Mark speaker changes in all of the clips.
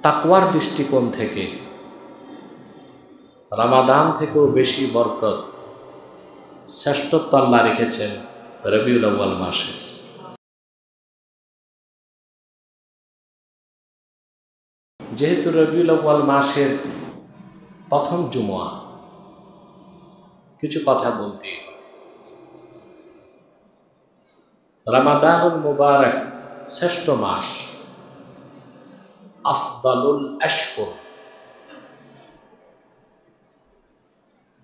Speaker 1: তাকওয়ার দৃষ্টিকোণ থেকে রমাদান থেকেও বেশি বরকত, শ্রেষ্ঠত্ব আল্লাহ রেখেছেন রবিউল আউয়াল মাসে। যেহেতু রবিউল আউয়াল মাসের প্রথম জুমা, কিছু কথা বলতে হয়। রমাদানুল মুবারক শ্রেষ্ঠ মাস, আফদালুল আশহুর।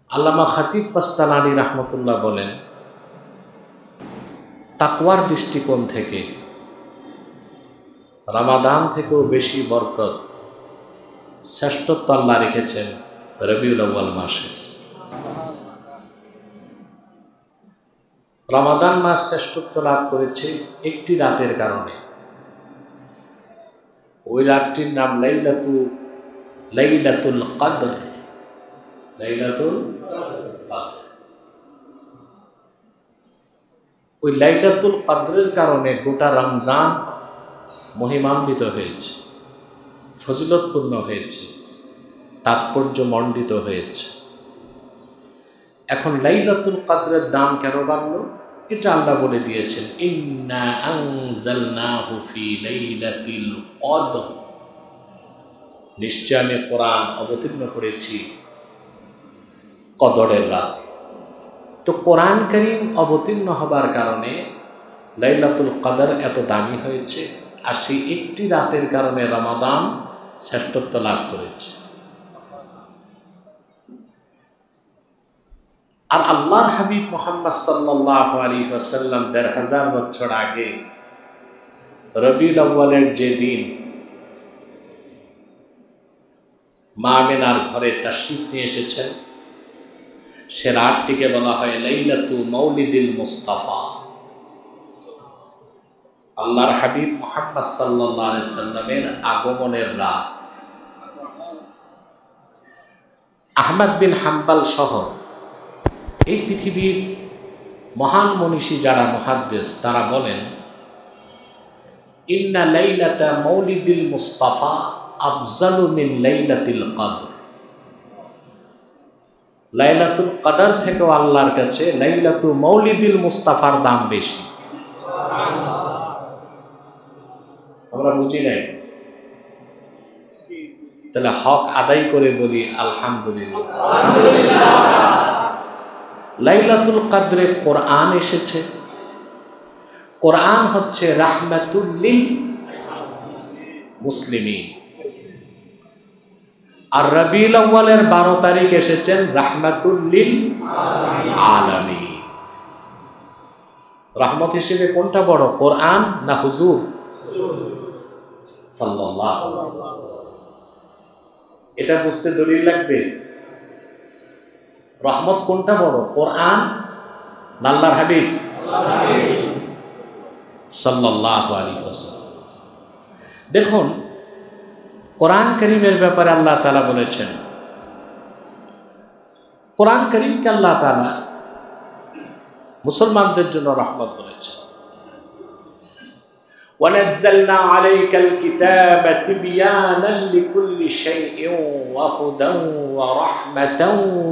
Speaker 1: আল্লামা খাতিব কাস্তালানী রাহমাতুল্লাহ বলেন, তাকওয়ার দৃষ্টিকোণ থেকে রমাদান থেকেও বেশি বরকত, শ্রেষ্ঠত্ব আল্লাহ রেখেছেন রবিউল আউয়াল মাসে। রমাদান মাস শ্রেষ্ঠত্ব লাভ করেছে একটি রাতের কারণে। ওই রাতটির নাম লাইলাতুল কদর। লাইলাতুল কদর। ওই লাইলাতুল কদরের কারণে গোটা রমজান মহিমান্বিত হয়েছে, ফজিলতপূর্ণ হয়েছে, তাৎপর্যমণ্ডিত হয়েছে। এখন লাইলাতুল কদরের দাম কেন বাড়লো? এটা আল্লাহ বলে দিয়েছেন, ইন্না আনজালনাহু ফি লাইলাতিল কদর। নিশ্চয় আমি কোরআন অবতীর্ণ করেছি কদরের রাত। তো কোরআন কারীম অবতীর্ণ হবার কারণে লাইলাতুল কদর এত দামি হয়েছে, আর সেই একটি রাতের কারণে রমাদান শ্রেষ্ঠত্ব লাভ করেছে। আর আল্লাহর হাবিব মুহাম্মদ সাল্লাল্লাহু আলাইহি ওয়াসাল্লাম ১৫০০ বছর আগে রবিউল আউয়ালের যে দিন মা আমিনার ঘরে তাশরীফ নিয়ে এসেছেন, সে রাতটিকে বলা হয় লাইলাতু মাউলিদিল মুস্তাফা। আল্লাহর হাবিব মুহাম্মদ সাল্লাল্লাহু আলাইহি ওয়াসাল্লামের আগমনের রাত। আহমদ বিন হাম্বল সহ এই পৃথিবীর মহান মনীষী যারা মুহাদ্দিস, তারা বলেন, ইন্না লাইলাতা মাউলিদিল মুস্তাফা আফজালু মিন লাইলাতিল কদর। লাইলাতুল কদর থেকেও আল্লাহর কাছে লাইলাতু মাউলিদিল মুস্তাফার দাম বেশি। আমরা বুঝি নাই, তাহলে হক আদায় করে বলি আলহামদুলিল্লাহ। লাইলাতুল কদরে কোরআন এসেছে। কোরআন হচ্ছে রাহমাতুল লিল মুসলিমিন। আর রবিউল আউয়ালের ১২ তারিখ এসেছেন রাহমাতুল লিল আলামিন। রহমত হিসেবে কোনটা বড়, কোরআন না হুজুর সাল্লাল্লাহু আলাইহি ওয়াসাল্লাম? এটা বুঝতে দলিল লাগবে। রহমত কোনটা বড়, কোরআন না আল্লাহর হাবিব সাল্লাল্লাহু আলাইহি ওয়াসাল্লাম? দেখুন, কোরআন কারীমের ব্যাপারে আল্লাহ তাআলা বলেছেন, কোরআন কারীমকে আল্লাহ তাআলা মুসলমানদের জন্য রহমত বলেছেন। وَنَزَّلْنَا عَلَيْكَ الْكِتَابَ تِبْيَانًا لِكُلِّ شَيْءٍ وَهُدًى وَرَحْمَةً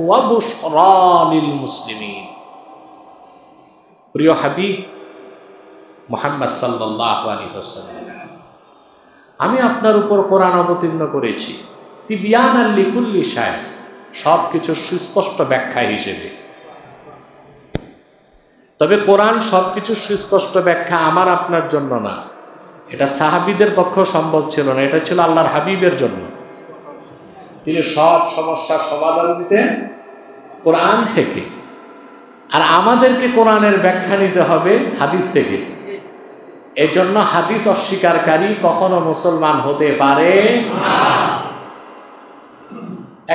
Speaker 1: وَبُشْرَى لِلْمُسْلِمِينَ। প্রিয় হাবিব মুহাম্মদ সাল্লাল্লাহু আলাইহি ওয়াসাল্লাম, আমি আপনার উপর কোরআন অবতীর্ণ করেছি তিবয়ানান লিকুল্লি শাই, সব কিছুর সুস্পষ্ট ব্যাখ্যা হিসেবে। তবে কোরআন সব কিছুর সুস্পষ্ট ব্যাখ্যা আমার আপনার জন্য না, এটা সাহাবীদের পক্ষেও সম্ভব ছিল না, এটা ছিল আল্লাহর হাবিবের জন্য। তিনি সব সমস্যার সমাধান দিতেন কোরআন থেকে, আর আমাদেরকে কোরআনের ব্যাখ্যা নিতে হবে হাদিস থেকে। এজন্য হাদিস অস্বীকারী কখনো মুসলমান হতে পারে না।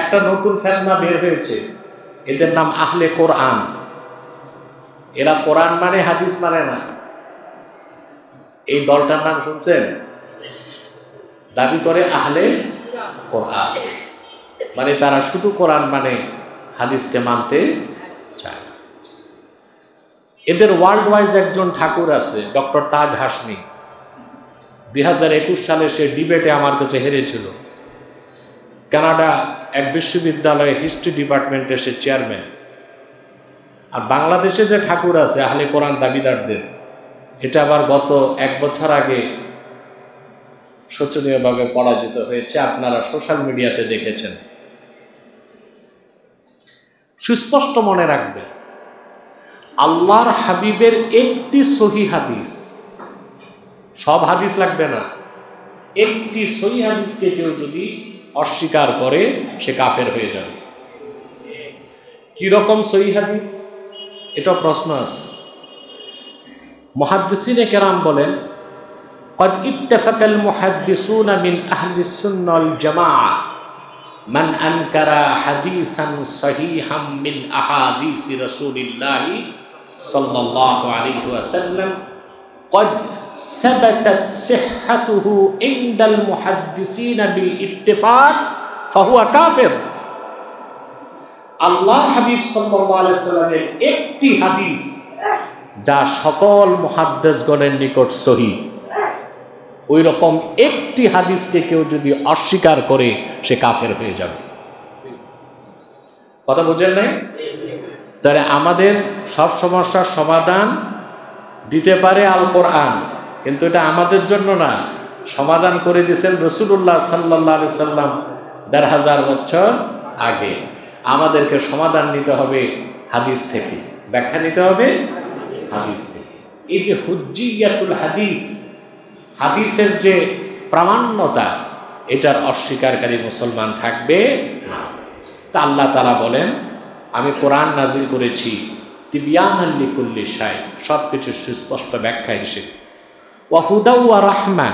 Speaker 1: একটা নতুন ফেতনা বের হয়েছে, এদের নাম আহলে কোরআন। এরা কোরআন মানে হাদিস মানে না। এই দলটার নাম শুনছেন? দাবি করে আহলে কোরআন, মানে তারা শুধু কোরআন মানে হাদিসকে মানতে চায়। এদের ওয়ার্ল্ড ওয়াইজ একজন ঠাকুর আছে, ডক্টর তাজ হাশমি। 2021 সালে সে ডিবেটে আমার কাছে হেরেছিল। কানাডা এক বিশ্ববিদ্যালয়ে হিস্ট্রি ডিপার্টমেন্টে সে চেয়ারম্যান। আর বাংলাদেশে যে ঠাকুর আছে আহলে কোরআন দাবিদারদের, এটা আবার গত 1 বছর আগে শোচনীয়ভাবে পরাজিত হয়েছে, আপনারা সোশ্যাল মিডিয়াতে দেখেছেন। সুস্পষ্ট মনে রাখবে, আল্লাহর হাবিবের একটি সহিহ হাদিস, সব হাদিস লাগবে না, একটি সহিহ হাদিসকে কেউ যদি অস্বীকার করে সে কাফের হয়ে যাবে। কি রকম সহিহ হাদিস, এটা প্রশ্ন আছে। মুহাদ্দিসিনে কেরাম বলেন, قد اتفق المحدثون من أهل السنة والجماعة من أنكر حديثا صحيحا من أحاديث رسول الله صلى الله عليه وسلم قد ثبتت صحته عند المحدثين بالاتفاق فهو كافر। আল্লাহ হাবিব সাল্লাল্লাহু আলাইহি ওয়াসাল্লামের একটি হাদিস যা সকল মুহাদ্দিসগণের নিকট সহিহ, ওই রকম একটি হাদিসকে কেউ যদি অস্বীকার করে সে কাফের হয়ে যাবে। কথা বুঝেন নাই? তাহলে আমাদের সব সমস্যার সমাধান দিতে পারে আল কোরআন, কিন্তু এটা আমাদের জন্য না, সমাধান করে দিয়েছেন রাসূলুল্লাহ সাল্লাল্লাহু আলাইহি সাল্লাম ১৫০০ বছর আগে। আমাদেরকে সমাধান নিতে হবে হাদিস থেকে, ব্যাখ্যা নিতে হবে হাদিস থেকে। এই যে হুজ্জিয়াতুল হাদিস, হাদিসের যে প্রামাণ্যতা, এটার অস্বীকারী মুসলমান থাকবে না। তা আল্লাহ তাআলা বলেন, আমি কোরআন নাজিল করেছি তিবিয়ানাল লিকুল্লি শাই, সব কিছু সুস্পষ্ট ব্যাখ্যা হিসেবে, ওয়া হুদা ওয়া রাহমা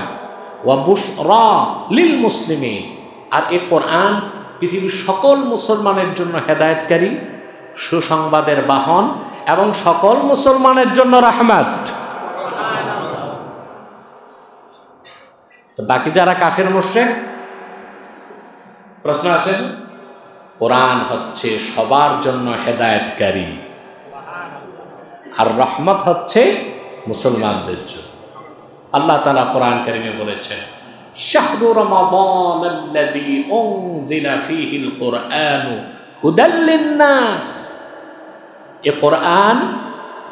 Speaker 1: ওয়া বুশরা লিল মুসলিমিন, আর এই কোরআন পৃথিবীর সকল মুসলমানের জন্য হেদায়েতকারী, সুসংবাদের বাহন এবং সকল মুসলমানের জন্য রাহমাত। তো বাকি যারা কাফের মুশরিক, প্রশ্ন আসে, কোরআন হচ্ছে সবার জন্য হেদায়েতকারী, আর রহমত হচ্ছে মুসলমানদের জন্য। আল্লাহ তাআলা কোরআন কারীমে বলেছেন, শাহরু রমাদানাল্লাযী উনজিলা ফীহিল কুরআনু হুদাল লিন-নাস। এ কোরআন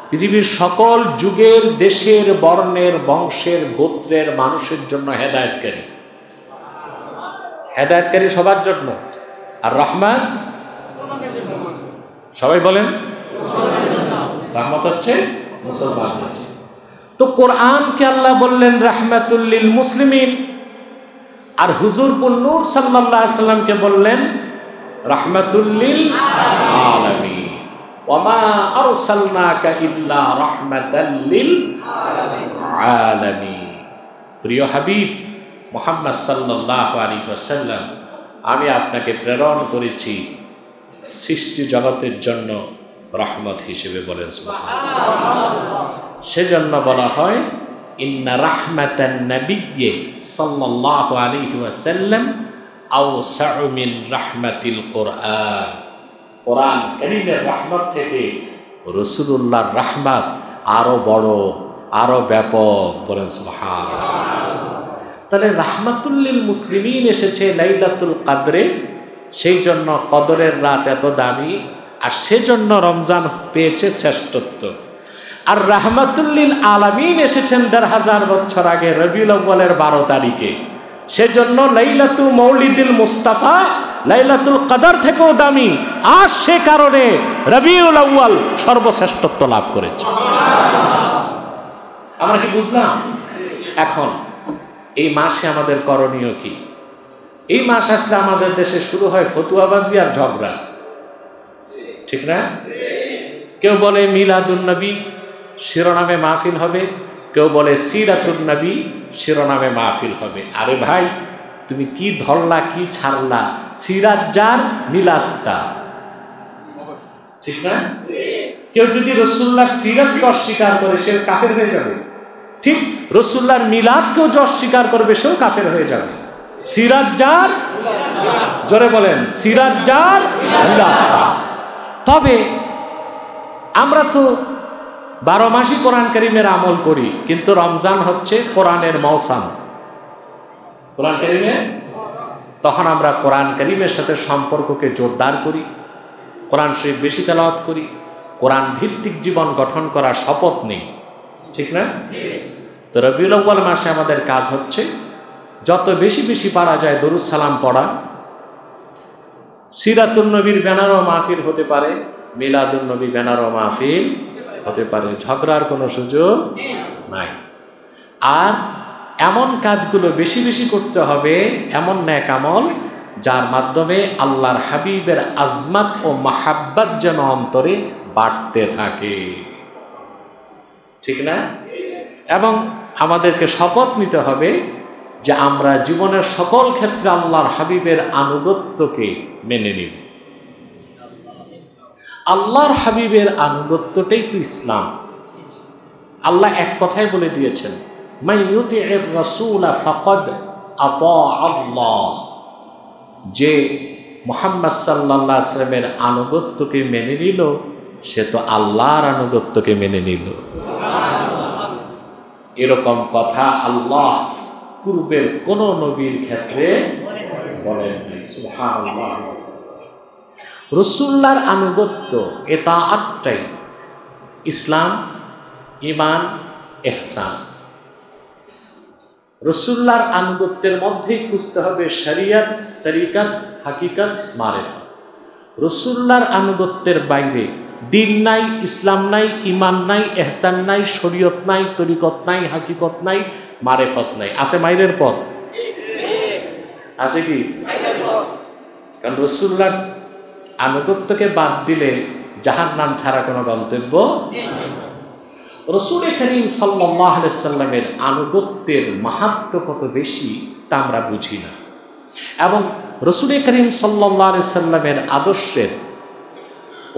Speaker 1: পৃথিবীর সকল যুগের, দেশের, বর্ণের, বংশের, গোত্রের মানুষের জন্য হেদায়েতকারী। হেদায়েতকারী সবার জন্য, আর রহমান সবাই বলেন, রহমত হচ্ছে মুসলমানদের। তো কোরআনকে আল্লাহ বললেন রাহমাতুল লিল মুসলিমিন, আর হুজুর নূর সাল্লাল্লাহু আলাইহি সাল্লামকে বললেন রাহমাতুল লিল আলামিন। ওয়ামা আরসালনাকা ইল্লা রাহমাতাল লিল আলামিন। প্রিয় হাবিব মুহাম্মদ সাল্লাল্লাহু আলাইহি ওয়াসাল্লাম, আমি আপনাকে প্রেরণ করেছি সৃষ্টি জগতের জন্য রহমত হিসেবে। বলেন সুবহানাল্লাহ। সেজন্য বলা হয় ইন্না রাহমাতান নাবিয়্যি সাল্লাল্লাহু আলাইহি ওয়াসাল্লাম আওসাউ মিন রাহমাতিল কোরআন। কোরআন কারীমের রহমত থেকে রাসূলুল্লাহর রহমত আরো বড়, আরো ব্যাপক। বলেন সুবহানাল্লাহ। তাহলে রাহমাতুল লিল মুসলিমিন এসেছে লাইলাতুল কদরে, সেই জন্য কদরের রাত এত দামি, আর সেজন্য রমজান পেয়েছে শ্রেষ্ঠত্ব। আর রাহমাতুল লিল আলামিন এসেছেন ১৫০০ বছর আগে রবিউল আউয়ালের ১২ তারিখে, সেজন্য লাইলাতু মৌলিদুল মুস্তাফা লাইলাতুল কদর থেকেও দামি, আর সে কারণে রবিউল আউয়াল সর্বশ্রেষ্ঠত্ব লাভ করেছে। আমরা কি বুঝলাম? এখন এই মাসে আমাদের করণীয় কি? এই মাস আসলে আমাদের দেশে শুরু হয় ফতুয়াবাজি আর ঝগড়া, ঠিক না? কেউ বলে মিলাদুন নবী শিরোনামে মাহফিল হবে, কেউ বলে সিরাতুন নবী শিরোনামে মাহফিল হবে। আরে ভাই, তুমি কি ধরলা, কি ছাড়লা? সিরাত যার, মিলাদ তার, ঠিক না? কেউ যদি রাসূলুল্লাহর সিরাতকে অস্বীকার করে সে কাফের হয়ে যাবে, ঠিক রাসূলুল্লাহর মিলাদকেও যে অস্বীকার করবে সেও কাফের হয়ে যাবে। সিরাত যার, জোরে বলেন, সিরাত যার, মিলাদ তার। তবে আমরা তো ১২ মাসই কোরআন কারীমের আমল করি, কিন্তু রমজান হচ্ছে কোরআনের মৌসুম, কোরআন কারিমে, তখন আমরা কোরআন কারিমের সাথে সম্পর্ককে জোরদার করি, কোরআন শরীফ বেশি তেলাওয়াত করি, কোরআন ভিত্তিক জীবন গঠন করার শপথ নেই, ঠিক না? তো রবিউল আউয়াল মাসে আমাদের কাজ হচ্ছে যত বেশি বেশি পারা যায় দরুদ সালাম পড়া। সিরাতুন নবীর ব্যানার ও মাহফিল হতে পারে, মিলাদুন নবী ব্যানার ও মাহফিল হতে পারে, ঝগড়ার কোনো সুযোগ নাই। আর এমন কাজগুলো বেশি বেশি করতে হবে, এমন নেক আমল যার মাধ্যমে আল্লাহর হাবিবের আজমাত ও মাহাব্বত যেন অন্তরে বাড়তে থাকে, ঠিক না? এবং আমাদেরকে শপথ নিতে হবে যে আমরা জীবনের সকল ক্ষেত্রে আল্লাহর হাবিবের আনুগত্যকে মেনে নিব। আল্লাহর হাবিবের আনুগত্যটাই তো ইসলাম। আল্লাহ এক কথায় বলে দিয়েছেন, মান ইউতিইর রাসূলা ফাকাদ আতা আল্লাহ, যে মুহাম্মদ সাল্লাল্লাহু আলাইহি ওয়াসাল্লামের আনুগত্যকে মেনে নিল সে তো আল্লাহর আনুগত্যকে মেনে নিল। এরকম কথা আল্লাহ পূর্বের কোন নবীর ক্ষেত্রে বলেন নাই। সুবহানাল্লাহ। রাসূলুল্লাহর আনুগত্য, ইতাআতটাই ইসলাম, ঈমান, ইহসান। রাসূলুল্লাহর আনুগত্যের মধ্যেই খুঁজতে হবে শরীয়ত, তরিকত, হাকিকত, মারিফত। রাসূলুল্লাহর আনুগত্যের বাইরে দিন নাই, ইসলাম নাই, ঈমান নাই, ইহসান নাই, শরীয়ত নাই, তরিকত নাই, হাকিকত নাই, মারিফত নাই। আছে মাইরের পথ? আছে কি? কারণ রাসূলুল্লাহর আনুগত্যকে বাদ দিলে জাহান্নাম ছাড়া কোনো গন্তব্য নেই। রাসূল করিম সাল্লাল্লাহু আলাইহি ওয়াসাল্লামের আনুগত্যের মাহাত্ম্য কত বেশি তা আমরা বুঝি না, এবং রাসূল করিম সাল্লাল্লাহু আলাইহি ওয়াসাল্লামের আদর্শের,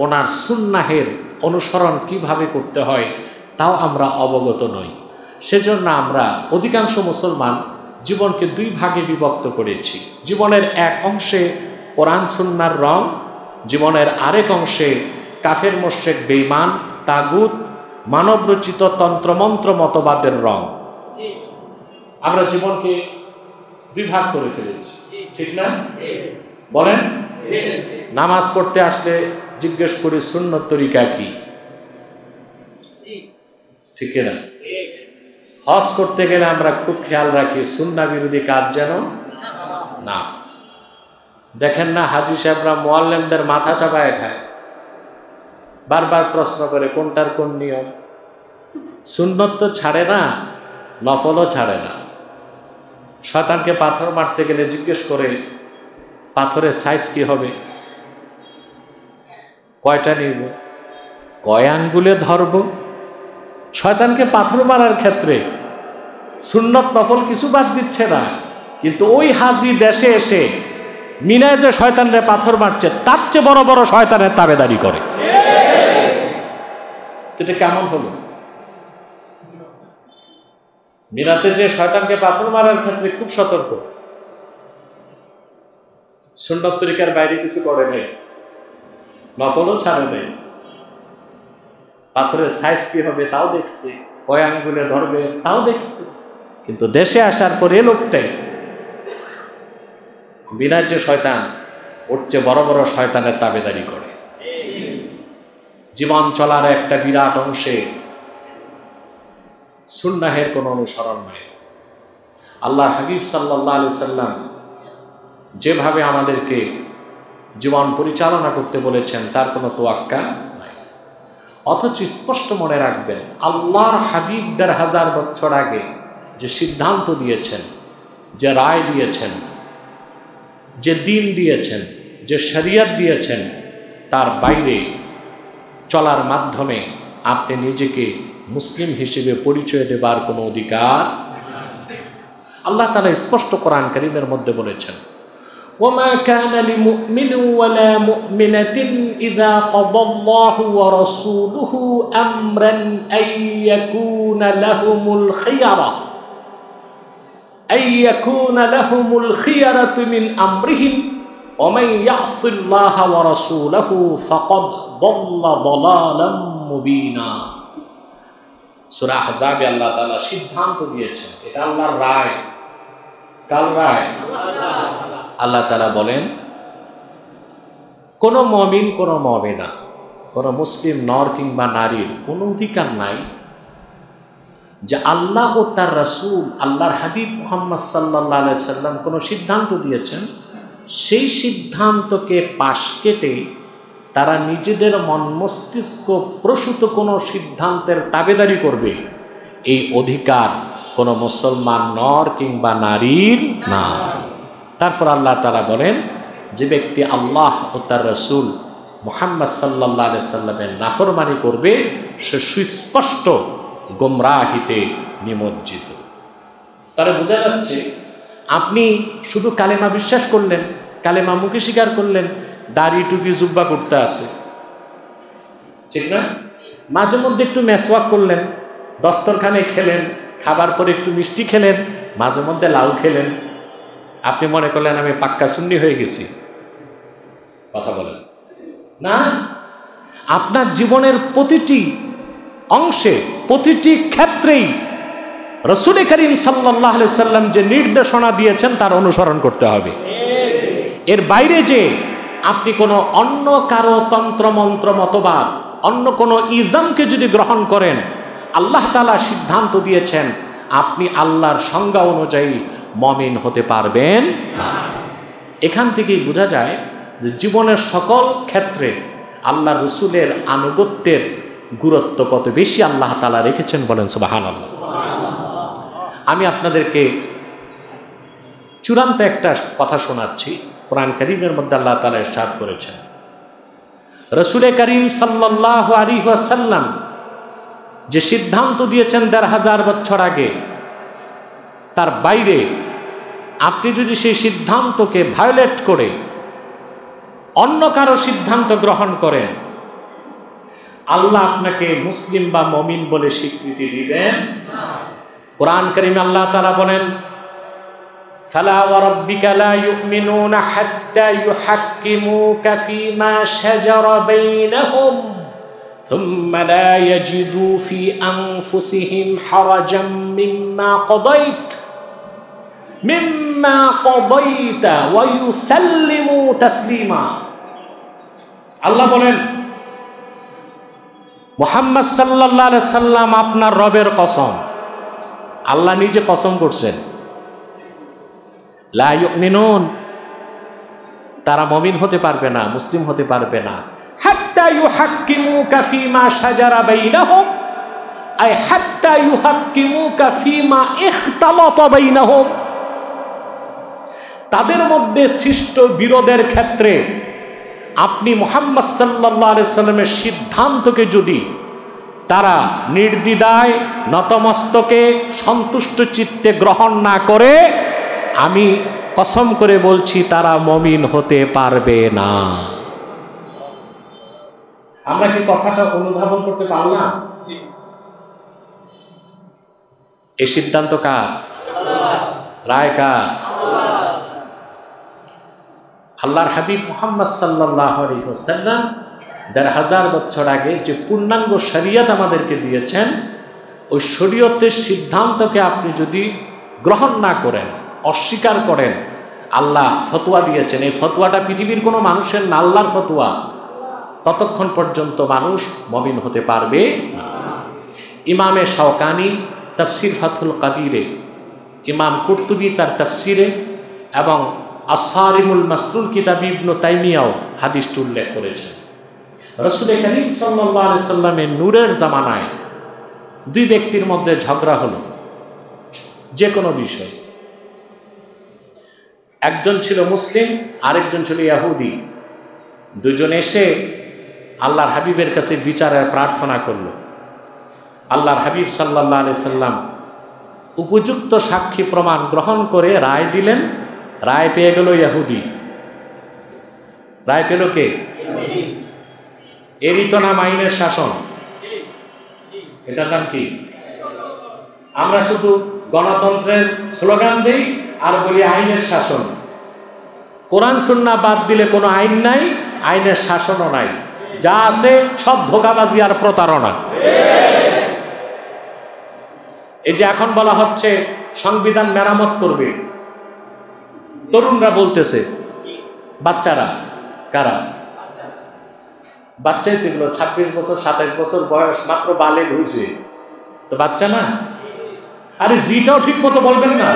Speaker 1: ওনার সুন্নাহের অনুসরণ কিভাবে করতে হয় তাও আমরা অবগত নই। সেজন্য আমরা অধিকাংশ মুসলমান জীবনকে দুই ভাগে বিভক্ত করেছি। জীবনের এক অংশে কোরআন সুন্নাহর রং, জীবনের আরেক অংশে কাফের মুশরিক, বেঈমান, তাগুত, মানবরচিত তন্ত্রমন্ত্র মতবাদের রং। আমরা জীবনকে দুই ভাগ করে ফেলেছি, ঠিক না? বলেন, নামাজ পড়তে আসলে জিজ্ঞেস করি সুন্নত তরিকা কি, ঠিক না? হজ করতে গেলে আমরা খুব খেয়াল রাখি সুন্নাহ বিরোধী কাজ যেন না। দেখেন না হাজী সাহেবরা মুআল্লিমদের মাথা চাপায় খায়, বারবার প্রশ্ন করে কোনটার কোন নিয়ম। সুন্নত তো ছাড়ে না, নফলও ছাড়ে না। শয়তানকে পাথর মারতে গেলে জিজ্ঞেস করে পাথরের সাইজ কি হবে, কয়টা নিব, কয় আঙ্গুলে ধরব। শয়তানকে পাথর মারার ক্ষেত্রে সুন্নত নফল কিছু বাদ দিচ্ছে না, কিন্তু ওই হাজী দেশে এসে মিনায় যে শয়তানরে পাথর মারছে তার চেয়ে বড় বড় শয়তানের তাবেদারি করে। এটা কেমন হলো? মিনাতে যে শয়তানকে পাথর মারার ক্ষেত্রে খুব সতর্ক, সুন্নত তরিকার বাইরে কিছু করে নেই, নফলও ছাড়ে নেই। পাথরের সাইজ কি হবে তাও দেখছে, কয় আঙ্গুলে ধরবে তাও দেখছে। কিন্তু দেশে আসার পরে লোকটাই বিনা যে শয়তান, ওর চেয়ে বড় বড় শয়তানের তাবেদারি করে। জীবন চলার একটা বিরাট অংশে সুন্নাহের কোনো অনুসরণ নাই। আল্লাহ হাবিব সাল্লাল্লাহু আলাইহি সাল্লাম যেভাবে আমাদেরকে জীবন পরিচালনা করতে বলেছেন তার কোনো তোয়াক্কা নাই। অথচ স্পষ্ট মনে রাখবেন, আল্লাহর হাবিব ১,৫০০ বছর আগে যে সিদ্ধান্ত দিয়েছেন, যে রায় দিয়েছেন, যে দিন দিয়েছেন, যে শরিয়ত দিয়েছেন, তার বাইরে চলার মাধ্যমে আপনি নিজেকে মুসলিম হিসেবে পরিচয় দেবার কোনো অধিকার। আল্লাহ তাআলা স্পষ্ট কোরআন কারীমের মধ্যে বলেছেন, ওয়ামা কানা লিমুমিনিন ওয়ালা মুমিনাতিন ইযা কাদাল্লাহু ওয়া রাসূলুহু আমরান আইয়াকুনা লাহুমুল খিয়ারাতু মিন আমরিহিম ওয়া মান ইয়াসিল্লাহা ওয়া রাসূলুহু ফাকাদ দাল্লা দালালাম মুবিনা। সূরা আহজাবে আল্লাহ তাআলা সিদ্ধান্ত দিয়েছেন, এটা আল্লাহর রায়। কাল রায় আল্লাহ তাআলা বলেন, কোন মুমিন, কোন মুমিনা, কোন মুসলিম নর কিংবা নারীর কোনো অধিকার নাই যে আল্লাহ ও তার রাসূল, আল্লাহর হাবিব মুহাম্মদ সাল্লাল্লাহু আলাইহি সাল্লাম কোনো সিদ্ধান্ত দিয়েছেন, সেই সিদ্ধান্তকে পাশ কেটে তারা নিজেদের মন মস্তিষ্ক প্রসূত কোনো সিদ্ধান্তের তাবেদারি করবে, এই অধিকার কোনো মুসলমান নর কিংবা নারীর না। তারপর আল্লাহ তাআলা বলেন, যে ব্যক্তি আল্লাহ ও তার রাসূল মুহাম্মদ সাল্লাল্লাহু আলাইহি সাল্লামের নাফরমানি করবে, সে সুস্পষ্ট গোমরাহিতে নিমজ্জিত। তারা বোঝা যাচ্ছে, আপনি শুধু কালেমা বিশ্বাস করলেন, কালেমা মুখে স্বীকার করলেন, দাড়ি টুপি জুব্বা করতে আছে, ঠিক না? মাঝে মধ্যে একটু মেসওয়াক করলেন, দস্তরখানে খেলেন, খাবার পরে একটু মিষ্টি খেলেন, মাঝে মধ্যে লাউ খেলেন, আপনি মনে করলেন আমি পাক্কা সুন্নি হয়ে গেছি। কথা বলেন না, আপনার জীবনের প্রতিটি অংশে, প্রতিটি ক্ষেত্রেই রাসূল করিম সাল্লাল্লাহু আলাইহি সাল্লাম যে নির্দেশনা দিয়েছেন তার অনুসরণ করতে হবে। এর বাইরে যে আপনি কোনো অন্য কারো তন্ত্রমন্ত্র মতবাদ, অন্য কোনো ইজমকে যদি গ্রহণ করেন, আল্লাহ তাআলা সিদ্ধান্ত দিয়েছেন আপনি আল্লাহর সংজ্ঞা অনুযায়ী মুমিন হতে পারবেন না। এখান থেকেই বোঝা যায় যে জীবনের সকল ক্ষেত্রে আল্লাহ রসুলের আনুগত্যের গুরুত্ব কত বেশি আল্লাহ তাআলা রেখেছেন, বলেন সুবহানাল্লাহ। আমি আপনাদেরকে চূড়ান্ত একটা কথা শোনাচ্ছি। কোরআন কারীমের মধ্যে আল্লাহ তাআলা ইরশাদ করেছেন, রাসূল করিম সাল্লাল্লাহু আলাইহি ওয়াসাল্লাম যে সিদ্ধান্ত দিয়েছেন ১৫০০ বছর আগে, তার বাইরে আপনি যদি সেই সিদ্ধান্তকে ভায়োলেট করে অন্য কারো সিদ্ধান্ত গ্রহণ করেন, আল্লাহ আপনাকে মুসলিম বা মুমিন বলে স্বীকৃতি দিবেন না। কোরআন কারীমে আল্লাহ তাআলা বলেন, ফালা ওয়া রাব্বিকা লা ইউমিনুনা হাত্তা ইউহাক্কিমুকা ফীমা শাজারা বাইনাহুম থুম্মা লা ইয়াজিদু ফি আনফুসিহিম হারাজাম মিম্মা কাদাইতা ওয়া ইউসাল্লিমু তাসলিমা। আল্লাহ বলেন, মুহাম্মদ সাল্লাল্লাহু আলাইহি সাল্লাম আপনার রবের কসম, আল্লাহ নিজে কসম করছেন, লা ইউমিনুন, তারা মুমিন হতে পারবে না, মুসলিম হতে পারবে না, হাত্তা ইউহাক্কিমুকা ফীমা শাজারা বাইনাহুম, আই হাত্তা ইউহাক্কিমুকা ফীমা ইখতালাতা বাইনাহুম, তাদের মধ্যে সৃষ্ট বিরোধের ক্ষেত্রে আপনি মুহাম্মদ সাল্লাল্লাহু আলাইহি সাল্লামের সিদ্ধান্তকে যদি তারা নির্দ্বিধায় নতমস্তকে সন্তুষ্ট চিত্তে গ্রহণ না করে, আমি কসম করে বলছি তারা মুমিন হতে পারবে না। আমরা কি কথাটা অনুধাবন করতে পারলাম? এই সিদ্ধান্ত কার? রায় কার? আল্লাহর হাবিব মুহাম্মদ সাল্লাল্লাহু আলাইহি ওয়াসাল্লাম ১৫০০ বছর আগে যে পূর্ণাঙ্গ শরীয়ত আমাদেরকে দিয়েছেন, ওই শরীয়তের সিদ্ধান্তকে আপনি যদি গ্রহণ না করেন, অস্বীকার করেন, আল্লাহ ফতোয়া দিয়েছেন, এই ফতোয়াটা পৃথিবীর কোনো মানুষের না, আল্লাহর ফতোয়া, ততক্ষণ পর্যন্ত মানুষ মুমিন হতে পারবে না। ইমামে শাওকানি তাফসির ফাথুল কাদিরে, ইমাম কুরতুবী তার তাফসিরে, এবং আসসারিমুল মাসলুল কিতাব ইবনে তাইমিয়াও হাদিসটি উল্লেখ করেছেন। রাসূল করিম সাল্লাল্লাহু আলাইহি সাল্লামের নূরের জামানায় দুই ব্যক্তির মধ্যে ঝগড়া হলো যে কোনো বিষয়। একজন ছিল মুসলিম, আরেকজন ছিল ইহুদি। দুজন এসে আল্লাহর হাবিবের কাছে বিচারের প্রার্থনা করলো। আল্লাহর হাবিব সাল্লাল্লাহু আলাইহি সাল্লাম উপযুক্ত সাক্ষী প্রমাণ গ্রহণ করে রায় দিলেন। রায় পেয়ে গেল ইহুদি। রায় পেল কে? এরই তো নাম আইনের শাসন। এটার নাম কি? আমরা শুধু গণতন্ত্রের স্লোগান দিই আর বলি আইনের শাসন। কোরআন সুন্নাহ বাদ দিলে কোনো আইন নাই, আইনের শাসনও নাই, যা আছে সব ধোঁকাবাজি আর প্রতারণা। এই যে এখন বলা হচ্ছে সংবিধান মেরামত করবে, তরুণরা বলতেছে, বাচ্চারা কারা? বাচ্চাই তো এগুলো, 26 বছর 27 বছর বয়স, মাত্র বালেগ হয়েছে, তো বাচ্চা না? আরে জিটাও ঠিক মতো বলবেন না।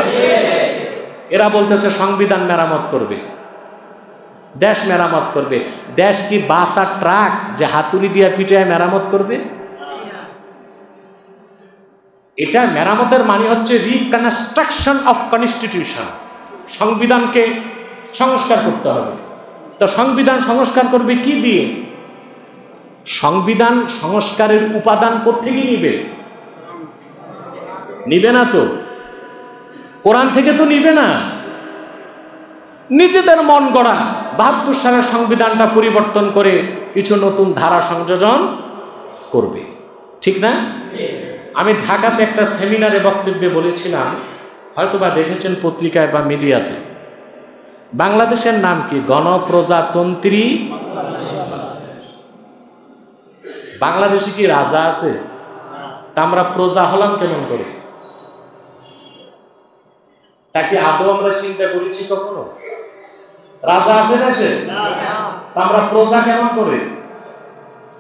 Speaker 1: এরা বলতেছে সংবিধান মেরামত করবে, দেশ মেরামত করবে। দেশ কি বাস আর ট্রাক যে হাতুড়ি দিয়ে পিটায় মেরামত করবে? এটা মেরামতের মানে হচ্ছে রিকনস্ট্রাকশন অফ কনস্টিটিউশন। সংবিধানকে সংস্কার করতে হবে। তো সংবিধান সংস্কার করবে কি দিয়ে? সংবিধান সংস্কারের উপাদান কোত্থেকে নিবে? নিবে না তো, কোরআন থেকে তো নিবে না, নিজেদের মন গড়া 72 সালের সংবিধানটা পরিবর্তন করে কিছু নতুন ধারা সংযোজন করবে, ঠিক না? আমি ঢাকাতে একটা সেমিনারে বক্তব্যে বলেছিলাম, হয়তোবা দেখেছেন পত্রিকায় বা মিডিয়াতে, বাংলাদেশের নাম কি? গণপ্রজাতন্ত্রী বাংলাদেশে কি রাজা আছে? তা আমরা প্রজা হলাম কেমন করে? তা কি আদৌ আমরা চিন্তা করেছি কখনো? রাজা আছে দেশে, তা আমরা প্রজা কেমন করে?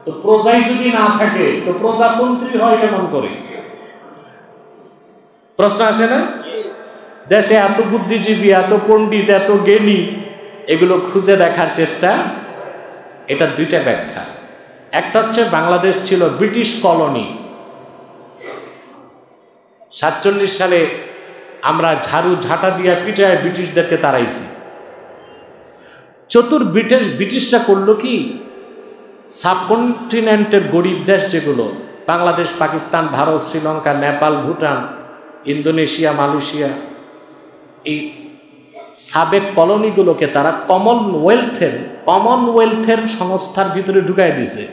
Speaker 1: তো প্রজাই যদি না থাকে তো প্রজাতন্ত্রী হয় কেমন করে? প্রশ্ন আসে না? দেশে এত বুদ্ধিজীবী, এত পণ্ডিত, এত জ্ঞানী, এগুলো খুঁজে দেখার চেষ্টা। এটা দুইটা ব্যাখ্যা। একটা হচ্ছে বাংলাদেশ ছিল ব্রিটিশ কলোনি, 47 সালে আমরা ঝাড়ু ঝাঁটা দিয়া পিটায় ব্রিটিশদেরকে তাড়াইছি। ব্রিটিশরা করলো কি, সাবকন্টিনেন্টের গরিব দেশ যেগুলো, বাংলাদেশ, পাকিস্তান, ভারত, শ্রীলঙ্কা, নেপাল, ভুটান, ইন্দোনেশিয়া, মালয়েশিয়া, এই সাবেক কলোনিগুলোকে তারা কমনওয়েলথের সংস্থার ভিতরে ঢুকাই দিছে।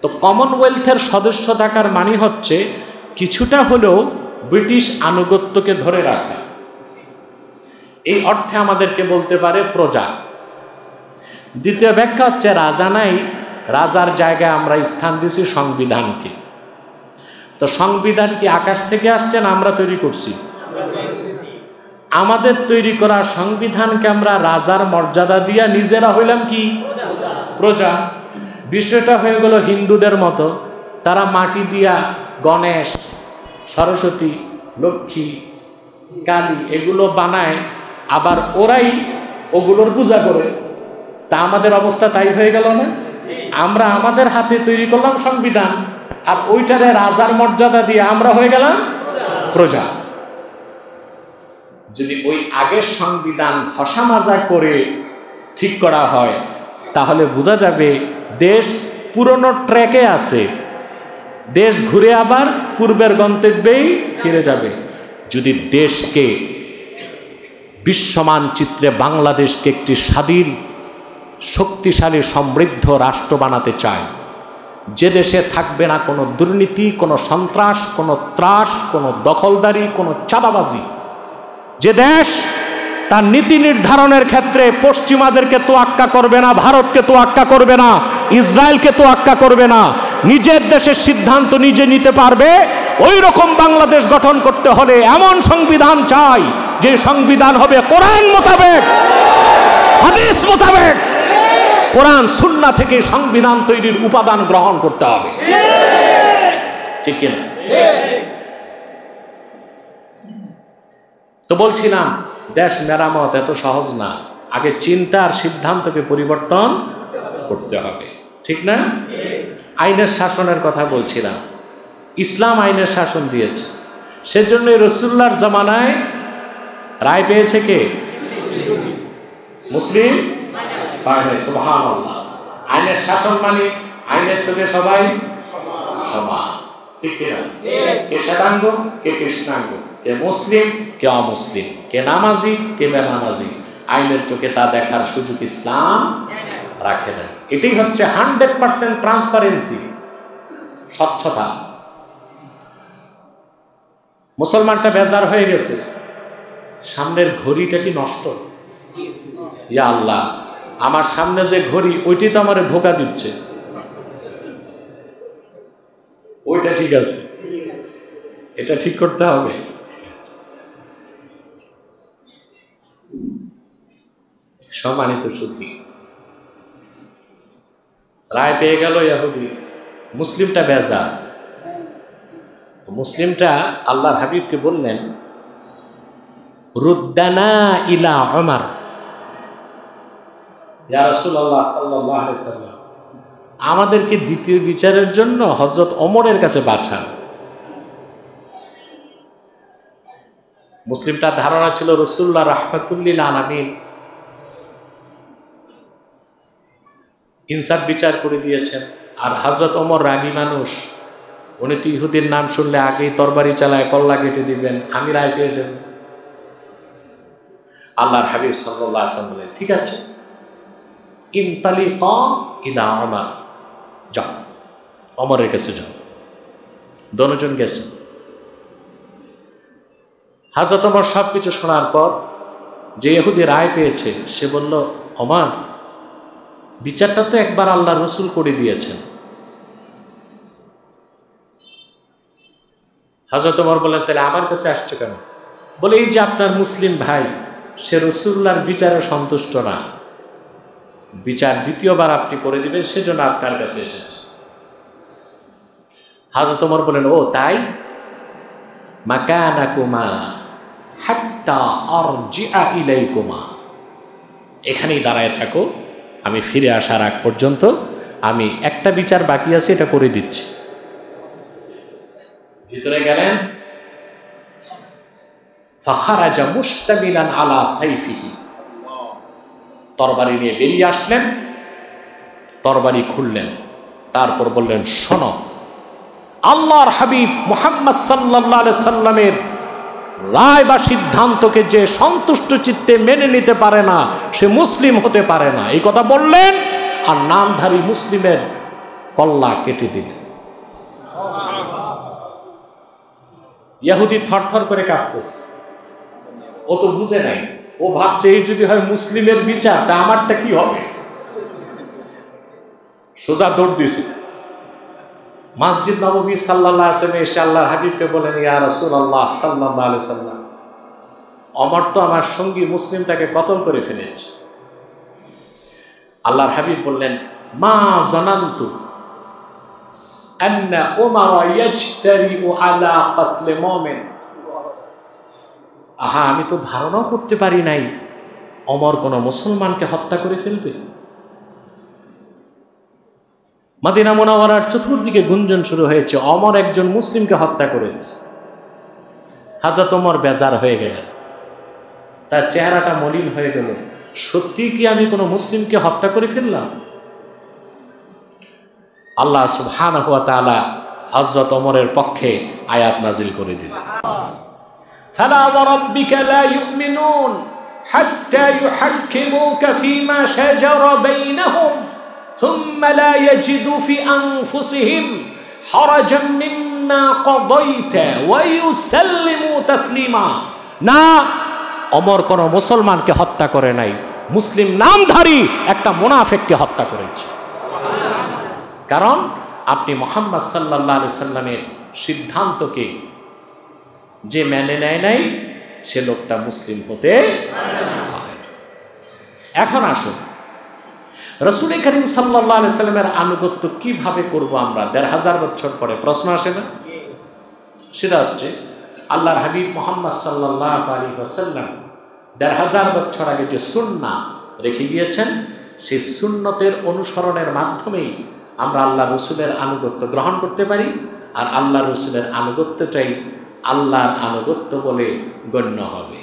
Speaker 1: তো কমনওয়েলথের সদস্য থাকার মানে হচ্ছে কিছুটা হলেও ব্রিটিশ আনুগত্যকে ধরে রাখা। এই অর্থে আমাদেরকে বলতে পারে প্রজা। দ্বিতীয় ব্যাখ্যা হচ্ছে রাজা নাই, রাজার জায়গায় আমরা স্থান দিছি সংবিধানকে। তো সংবিধান কি আকাশ থেকে আসছে না আমরা তৈরি করছি? আমাদের তৈরি করা সংবিধানকে আমরা রাজার মর্যাদা দিয়া নিজেরা হইলাম কি? প্রজা। বিষয়টা হয়ে গেল হিন্দুদের মতো, তারা মাটি দিয়া গণেশ, সরস্বতী, লক্ষ্মী, কালী এগুলো বানায়, আবার ওরাই ওগুলোর পূজা করে। তা আমাদের অবস্থা তাই হয়ে গেল না? আমরা আমাদের হাতে তৈরি করলাম সংবিধান, আর ওইটারে রাজার মর্যাদা দিয়ে আমরা হয়ে গেলাম প্রজা। যদি ওই আগের সংবিধান ঘষা মাজা করে ঠিক করা হয়, তাহলে বোঝা যাবে দেশ পুরনো ট্র্যাকে আছে, দেশ ঘুরে আবার পূর্বের গন্তব্যেই ফিরে যাবে। যদি দেশকে বিশ্বমানচিত্রে বাংলাদেশকে একটি স্বাধীন, শক্তিশালী, সমৃদ্ধ রাষ্ট্র বানাতে চায়, যে দেশে থাকবে না কোনো দুর্নীতি, কোনো সন্ত্রাস, কোনো ত্রাস, কোনো দখলদারি, কোনো চাঁদাবাজি, যে দেশ তার নীতি নির্ধারণের ক্ষেত্রে পশ্চিমাদেরকে তোয়াক্কা করবে না, ভারতকে তোয়াক্কা করবে না, ইসরায়েলকে তোয়াক্কা করবে না, নিজের দেশের সিদ্ধান্ত নিজে নিতে পারবে, ওই রকম বাংলাদেশ গঠন করতে হলে এমন সংবিধান চাই যে সংবিধান হবে কোরআন মোতাবেক, হাদিস মোতাবেক। কোরআন সুন্নাহ থেকে সংবিধান তৈরির উপাদান গ্রহণ করতে হবে, ঠিক কিনা? তো বলছিলাম দেশ মেরামত এত সহজ না, আগে চিন্তা আর সিদ্ধান্তকে পরিবর্তন করতে হবে, ঠিক না? আইনের শাসনের কথা বলছিলাম, ইসলাম আইনের শাসন দিয়েছে, সেজন্য রাসূলুল্লাহর জামানায় রায় পেয়েছে কে? মুসলিম। সুবহানাল্লাহ। আইনের শাসন মানে আইনের চোখে সবাই সমান, ঠিক কিনা? কে শ্বেতাঙ্গ, কে কৃষ্ণাঙ্গ, কে মুসলিম, কে অমুসলিম, কে নামাজি, কে বেনামাজি, আইনের চোখে তা দেখার সুযোগ ইসলাম রাখে না। এটাই হচ্ছে 100% ট্রান্সপারেন্সি, স্বচ্ছতা। মুসলমানটা বেজার হয়ে গেছে, সামনের ঘড়িটা কি নষ্ট? ইয়া আল্লাহ, আমার সামনে যে ঘড়ি ওইটি তো আমারে ধোকা দিচ্ছে, ওইটা ঠিক আছে, এটা ঠিক করতে হবে। সম্মানিত সুধী, রায় পেয়ে গেল ইহুদি, মুসলিমটা বেজার। মুসলিমটা আল্লাহর হাবিবকে বললেন, রুদ্দানা ইলা ওমর, ইয়া রাসূলুল্লাহ সাল্লাল্লাহু আলাইহি ওয়াসাল্লাম, আমাদেরকে দ্বিতীয় বিচারের জন্য হযরত ওমরের কাছে পাঠান। মুসলিমটার ধারণা ছিল রাসূলুল্লাহ রাহমাতুল লিল আলামিন ইনসাফ বিচার করে দিয়েছেন, আর হযরত ওমর রাগী মানুষ, উনি তো ইহুদির নাম শুনলে আগেই তরবারি চালায় কল্লা কেটে দিবেন, আমি রায় পেয়ে যাব। আল্লাহর হাবিব সাল্লাল্লাহু আলাইহি ওয়াসাল্লাম বলেন, ঠিক আছে, ইনতালিকা ইলা ওমর, যাও ওমরের কাছে যাও। দুজন গেছে। হযরত ওমর সবকিছু শোনার পর যে ইহুদি রায় পেয়েছে সে বলল, ওমর, বিচারটা তো একবার আল্লাহর রাসূল করে দিয়েছেন। হযরত ওমর বললেন, তাহলে আমার কাছে আসছে কেন? বলে, এই যে আপনার মুসলিম ভাই, সে রাসূলুল্লাহর বিচারে সন্তুষ্ট না, বিচার দ্বিতীয়বার আপনি করে দিবেন, সেজন্য আপনার কাছে এসেছে। হযরত ওমর বলেন, ও তাই, মাকানাকুমা হাত্তা আরজিআ ইলাইকুমা, এখানেই দাঁড়ায় থাকো, আমি ফিরে আসার আগ পর্যন্ত আমি একটা বিচার বাকি আছে, এটা করে দিচ্ছি। ভিতরে গেলেন, ফাখারাজা মুস্তামিলান আলা সাইফিহি, তরবারি নিয়ে বেরিয়ে আসলেন, তরবারি খুললেন, তারপর বললেন, শোনো, আল্লাহর হাবিব মুহাম্মদ সাল্লাল্লাহু আলাইহি সাল্লামের রায় বা সিদ্ধান্তকে যে সন্তুষ্ট চিত্তে মেনে নিতে পারে না, সে মুসলিম হতে পারে না। এই কথা বললেন, আর নামধারী মুসলিমের কল্লা কেটে দিলেন। ইহুদি থরথর করে কাঁপতেছে, ও তো বুঝে নাই, ও ভাবছে এই যদি হয় মুসলিমের বিচার, তা আমারটা কি হবে। সোজা দৌড় দিয়েছে মসজিদ নববী সাল্লাল্লাহু আলাইহি ওয়াসাল্লাম, এসে আল্লাহর হাবিবকে বলেন, ইয়া রাসূলুল্লাহ সাল্লাল্লাহু আলাইহি ওয়াসাল্লাম, ওমর তো আমার সঙ্গী মুসলিমটাকে কতল করে ফেলেছে। আল্লাহর হাবিব বললেন, মা জানান্তু আন্না ওমর ইয়াজতারিউ আলা কতলে মুমিন, আহা, আমি তো ধারণাও করতে পারি নাই ওমর কোন মুসলমানকে হত্যা করে ফেলবে। মদিনা মুনাওয়ারার চতুর্দিকে গুঞ্জন শুরু হয়েছে, ওমর একজন মুসলিমকে হত্যা করেছে। হযরত ওমর বেজার হয়ে গেলেন, তার চেহারাটা মলিন হয়ে গেল, সত্যি কি আমি কোনো মুসলিমকে হত্যা করে ফেললাম? আল্লাহ সুবহানাহু ওয়া তাআলা হযরত ওমরের পক্ষে আয়াত নাজিল করে দিলেন, ফালা ওয়া রাব্বিকা লা ইউমিনুন হাত্তা ইউহাক্কিমুকা ফীমা শাজারা বাইনাহুম সুম্মা লা ইয়াজিদু ফি আনফুসিহিম হারাজাম মিম্মা কাদাইতা ওয়া ইউসাল্লিমু তাসলিমা। না, ওমর কোন মুসলমানকে হত্যা করে নাই, মুসলিম নামধারী একটা মুনাফিককে হত্যা করেছে। কারণ আপনি মুহাম্মদ সাল্লাল্লাহু আলাইহি সাল্লামের সিদ্ধান্তকে যে মেনে নেয় নাই, সে লোকটা মুসলিম হতে পারে না। এখন আসুন, রাসূল করিম সাল্লাল্লাহু আলাইহি সাল্লামের আনুগত্য কিভাবে করব আমরা ১৫০০ বছর পরে? প্রশ্ন আসে না? সেটা হচ্ছে, আল্লাহর হাবিব মুহাম্মদ সাল্লাল্লাহু আলাইহি ওয়াসাল্লাম ১৫০০ বছর আগে যে সুন্নাহ রেখে গিয়েছেন, সেই সুন্নতের অনুসরণের মাধ্যমেই আমরা আল্লাহ রসুলের আনুগত্য গ্রহণ করতে পারি, আর আল্লাহ রসুলের আনুগত্যটাই আল্লাহর আনুগত্য বলে গণ্য হবে।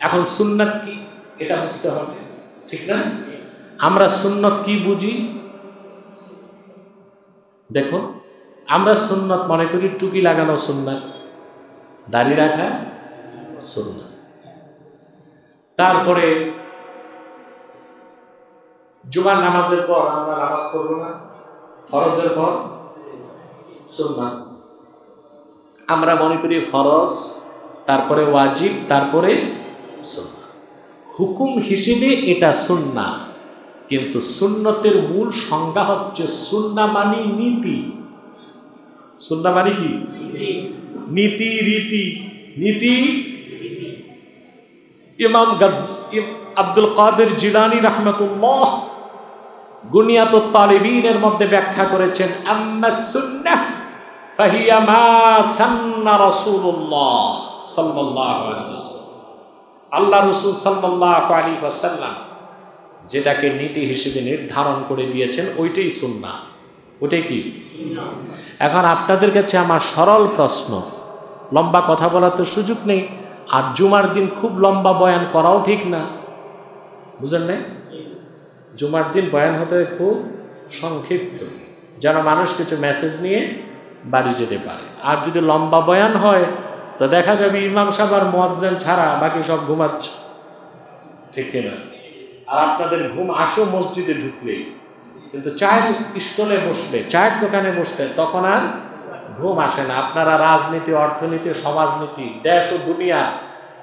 Speaker 1: এখন সুন্নাত কি, এটা বুঝতে হবে, ঠিক না? আমরা সুন্নত কি বুঝি? দেখো, আমরা সুন্নত মনে করি টুপি লাগানো সুন্নাত, দাড়ি রাখা সুন্নাত, তারপরে জুমার নামাজের পর আমরা নামাজ পড়ব না, ফরজের পর সুন্নাত। আমরা মনে করি ফরজ, তারপরে ওয়াজিব, তারপরে সুন্নাত। হুকুম হিসেবে এটা সুন্নাহ, কিন্তু সুন্নতের মূল সংজ্ঞা হচ্ছে সুন্নাহ মানে নীতি। সুন্নাহ মানে কি? নীতি, রীতি, নীতি। আব্দুল কাদের জিলানী রাহমাতুল্লাহ গুনিয়াতুত তালিবিনের মধ্যে ব্যাখ্যা করেছেন, আম্মাস সুন্নাহ ফাহিয়া মা সান্না রাসূলুল্লাহ সাল্লাল্লাহু আলাইহি ওয়াসাল্লাম। আল্লাহ রাসূল সাল্লাল্লাহু আলাইহি ওয়াসাল্লাম যেটাকে নীতি হিসেবে নির্ধারণ করে দিয়েছেন ওইটাই সুন্নাহ। ওইটাই কি? এখন আপনাদের কাছে আমার সরল প্রশ্ন, লম্বা কথা বলার তো সুযোগ নেই, আর জুমার দিন খুব লম্বা বয়ান করাও ঠিক না, বুঝলেন না? জুমার দিন বয়ান হতে খুব সংক্ষিপ্ত, যেন মানুষ কিছু মেসেজ নিয়ে বাড়ি যেতে পারে। আর যদি লম্বা বয়ান হয় তো দেখা যাবে ইমাম সাহেব আর মুয়াজ্জিন ছাড়া বাকি সব ঘুমাচ্ছে, ঠিক কিনা? আর আপনাদের ঘুম আসো মসজিদে ঢুকলে, কিন্তু চায়ের স্টলে বসলে, চায়ের দোকানে বসলে তখন আর ঘুম আসে না। আপনারা রাজনীতি, অর্থনীতি, সমাজনীতি, দেশ ও দুনিয়া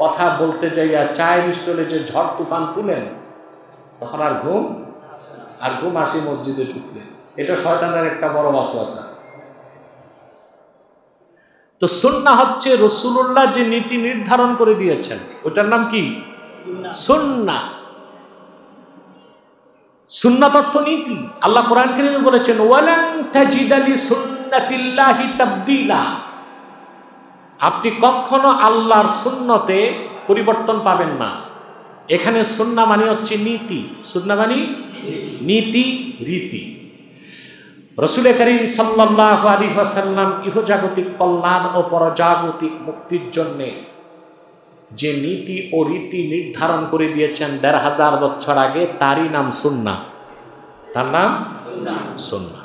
Speaker 1: কথা বলতে যাইয়া চায়ের স্টলে যে ঝড় তুফান তুলেন, তখন আর ঘুম আসে মসজিদে ঢুকলে। এটা শয়তানের একটা বড় ওয়াসওয়াসা। তো সুন্নাহ হচ্ছে রাসূলুল্লাহ যে নীতি নির্ধারণ করে দিয়েছেন, ওটার নাম কি? সুন্নাহ। সুন্নাত অর্থ নীতি। আল্লাহ কোরআন কারীমে বলেছেন, ওয়ালান তাজিদা লিসুন্নাতিল্লাহি তাবদীলা। আপনি কখনো আল্লাহর সুন্নতে পরিবর্তন পাবেন না। এখানে সুন্নাহ মানে হচ্ছে নীতি। সুন্নাহ মানে নীতি, রীতি। রাসূল করিম সাল্লাল্লাহু আলাইহি ওয়াসাল্লাম ইহজাগতিক কল্যাণ ও পরজাগতিক মুক্তির জন্যে যে নীতি ও রীতি নির্ধারণ করে দিয়েছেন ১৫০০ বছর আগে, তারই নাম সুন্নাহ। তার নাম সুন্নাহ।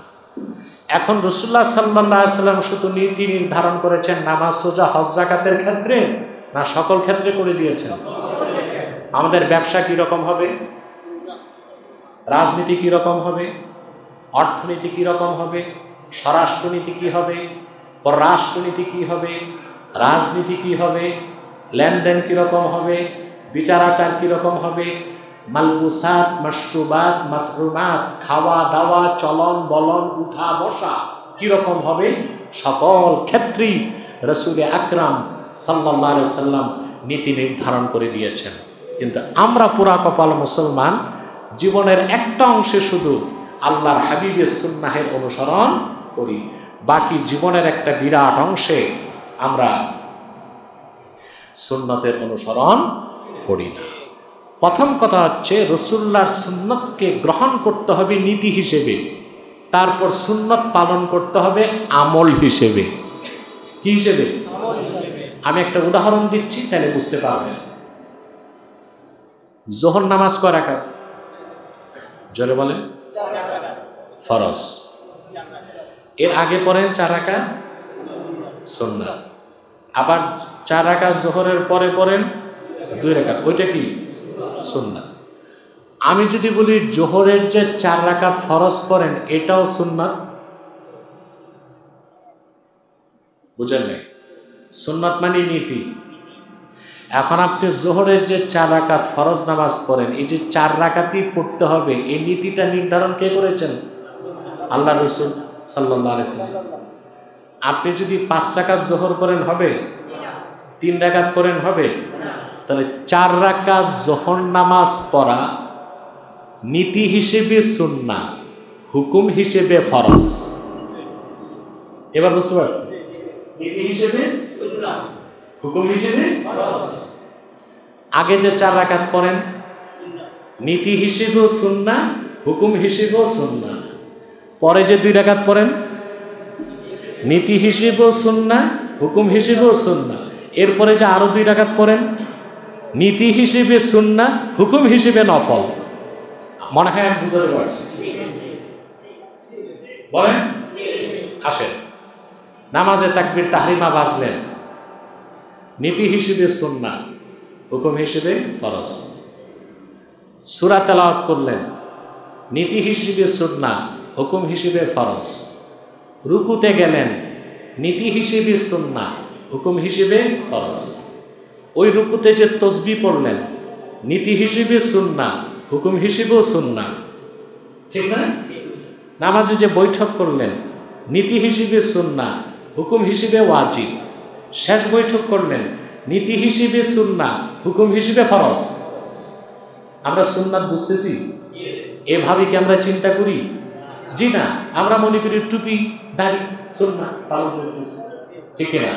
Speaker 1: এখন রাসূলুল্লাহ সাল্লাল্লাহু আলাইহি ওয়াসাল্লাম শুধু নীতি নির্ধারণ করেছেন নামাজ, রোজা, হজ, যাকাতের ক্ষেত্রে, না সকল ক্ষেত্রে করে দিয়েছেন? আমাদের ব্যবসা কি রকম হবে, রাজনীতি কি রকম হবে, অর্থনীতি কি রকম হবে, স্বরাষ্ট্রনীতি কি হবে, পররাষ্ট্রনীতি কি হবে, রাজনীতি কি হবে, লেনদেন কিরকম হবে, বিচার আচার কিরকম হবে, মালবুসাত, মাশরুবাত, মাতরুমাত, খাওয়া দাওয়া, চলন বলন, উঠা বসা কিরকম হবে, সকল ক্ষেত্রেই রাসূল আকরাম সাল্লাল্লাহু আলাইহি ওয়াসাল্লাম নীতি নির্ধারণ করে দিয়েছেন। কিন্তু আমরা পুরা কপাল মুসলমান, জীবনের একটা অংশে শুধু আল্লাহর হাবিবের সুন্নাহের অনুসরণ করি, বাকি জীবনের একটা বিরাট অংশে আমরা সুন্নতের অনুসরণ করি না। প্রথম কথা হচ্ছে রাসূলুল্লাহর সুন্নতকে গ্রহণ করতে হবে নীতি হিসেবে, তারপর সুন্নত পালন করতে হবে আমল হিসেবে। কি হিসেবে? আমি একটা উদাহরণ দিচ্ছি, তাহলে বুঝতে পারবেন। যোহর নামাজ কয় রাকাত? জোরে বলেন। ফরজ। এর আগে পড়েন 4 রাকাত সুন্নাত, আবার 4 রাকাত যোহরের পরে পড়েন 2 রাকাত, ওইটা কি? সুন্নাত। আমি যদি বলি যোহরের যে 4 রাকাত ফরজ পড়েন, এটাও সুন্নাত, বুঝেন নাই? সুন্নাত মানে নীতি। এখন আপনি যোহরের যে 4 রাকাত ফরজ নামাজ পড়েন, এই যে 4 রাকাতই পড়তে হবে, এই নীতিটা নির্ধারণ কে করেছেন? আল্লাহ রাসূল সাল্লাল্লাহু আলাইহি ওয়াসাল্লাম। আপনি যদি 5 রাকাত যোহর করেন হবে? 3 রাকাত করেন হবে? তাহলে 4 রাকাত যোহর নামাজ পড়া নীতি হিসেবে সুন্নাহ, হুকুম হিসেবে ফরজ। এবার বুঝতে পারছেন? নীতি হিসেবে সুন্নাহ, হুকুম হিসেবে ফরজ। আগে যে 4 রাকাত পড়েন নীতি হিসেবেও সুন্নাহ, হুকুম হিসেবেও সুন্নাহ। পরে যে 2 রাকাত পড়েন নীতি হিসেবেও সুন্নাহ, হুকুম হিসেবেও সুন্নাহ। এরপরে যে আরো 2 রাকাত পড়েন নীতি হিসেবে সুন্নাহ, হুকুম হিসেবে নফল। মনে হয় আমি বুঝতে পারছি? বলেন। আসেন, নামাজে তাকবীর তাহরিমা বাঁধলেন, নীতি হিসেবে সুন্নাহ, হুকুম হিসেবে ফরজ। সূরা তেলাওয়াত করলেন, নীতি হিসেবে সুন্নাহ, হুকুম হিসেবে ফরজ। রুকুতে গেলেন, নীতি হিসেবে সুন্নাহ, হুকুম হিসেবে ফরজ। ওই রুকুতে যে তাসবিহ পড়লেন, নীতি হিসেবে সুন্নাহ, হুকুম হিসেবেও সুন্নাহ, ঠিক না? নামাজে যে বৈঠক করলেন, নীতি হিসেবে সুন্নাহ, হুকুম হিসেবে ওয়াজিব। শেষ বৈঠক করলেন, নীতি হিসেবে সুন্নাহ, হুকুম হিসেবে ফরজ। আমরা সুন্নাত বুঝতেছি? এভাবে কি আমরা চিন্তা করি? জি না, আমরা মনে করি টুপি দাড়ি সুন্নাত পালন করতেছি, ঠিক না?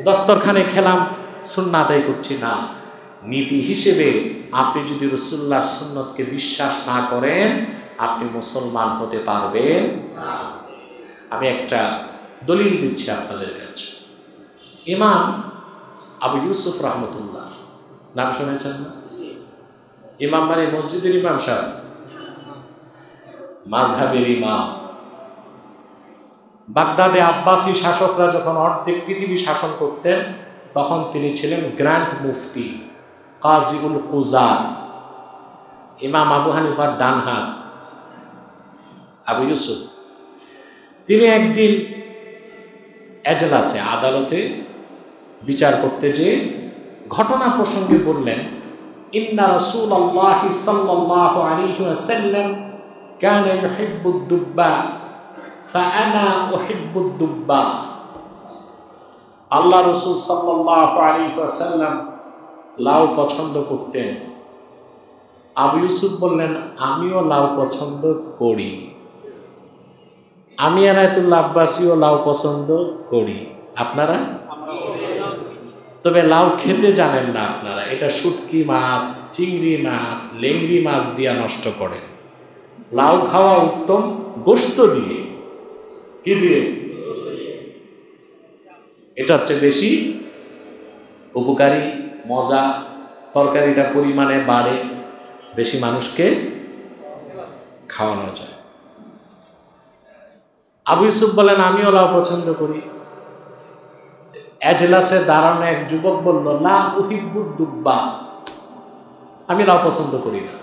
Speaker 1: দস্তরখানে খেলাম, সুন্নাত আদায় করছি না। নীতি হিসেবে আপনি যদি রাসূলুল্লাহর সুন্নতকে বিশ্বাস না করেন, আপনি মুসলমান হতে পারবেন না। আমি একটা দলিল দিচ্ছি আপনাদের কাছে। ইমাম আবু ইউসুফ রহমতুল্লাহ, নাম শুনেছেন না? ইমাম মানে মসজিদের ইমাম সাহেব, মাযহাবের ইমাম। বাগদাদে আব্বাসী শাসকরা যখন অর্ধেক পৃথিবী শাসন করতেন, তখন তিনি ছিলেন গ্র্যান্ড মুফতি, কাজীউল কুযাত, ইমাম আবু হানিফার ডান হাত আবু ইউসুফ। তিনি একদিন এজলাসে, আদালতে বিচার করতে যেয়ে ঘটনা প্রসঙ্গে বললেন, ইন্না রাসূলুল্লাহি সাল্লাল্লাহু আলাইহি ওয়াসাল্লাম কানা ইউহিব্বুদ দুব্বা ফাআনা উহিব্বুদ দুব্বা। আল্লাহ রাসূল সাল্লাল্লাহু আলাইহি ওয়াসাল্লাম লাউ পছন্দ করতেন। আবু ইউসুফ বললেন, আমিও লাউ পছন্দ করি। আমি আনায়াতুল্লাহ আব্বাসীও লাউ পছন্দ করি। আপনারা? তবে লাউ খেতে জানেন না আপনারা। এটা শুটকি মাছ, চিংড়ি মাছ, লেংড়ি মাছ দিয়া নষ্ট করে। লাউ খাওয়া উত্তম গোশত দিয়ে। কি দিয়ে? এটা হচ্ছে বেশি উপকারী, মজা, তরকারিটা পরিমাণে বাড়ে, বেশি মানুষকে খাওয়ানো যায়। আবু ইউসুফ বলেন, আমিও লাউ পছন্দ করি। এজলাসে দাঁড়ানো এক যুবক বলল, লা উহিব্বুদ দুব্বা, আমি লাউ পছন্দ করি না।